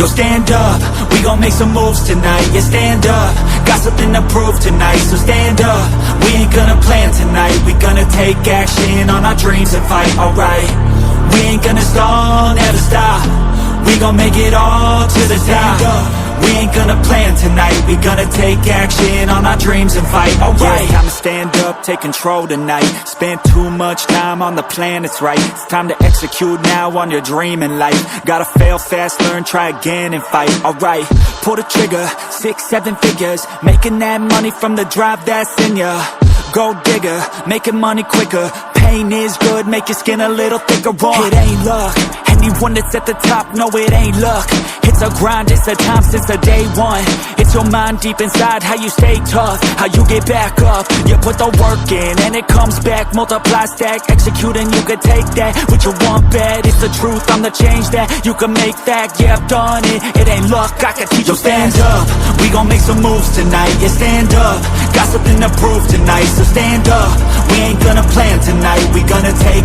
Yo, stand up, we gon' make some moves tonight. Yeah, stand up, got something to prove tonight. So stand up, we ain't gonna plan tonight. We gonna take action on our dreams and fight, alright. We ain't gonna stall, never stop. We gon' make it all to the top. We ain't gonna plan tonight. We gonna take action on our dreams and fight, alright. Yeah, time to stand up, take control tonight. Spent too much time on the plan, it's right. It's time to execute now on your dream in life. Gotta fail fast, learn, try again and fight, alright. Pull the trigger, 6-7 figures. Making that money from the drive that's in ya. Gold digger, making money quicker. Pain is good, make your skin a little thicker. It ain't luck, anyone that's at the top, no it ain't luck. It's a grind, it's a time since the day one. It's your mind deep inside, how you stay tough, how you get back up. You put the work in and it comes back. Multiply, stack, execute and you can take that. What you want bad, it's the truth, I'm the change that you can make fact. Yeah, I've done it, it ain't luck, I can teach you. Stand up, we gon' make some moves tonight. Yeah, stand up, got something to prove tonight. So stand up, we ain't gonna plan tonight. We gonna take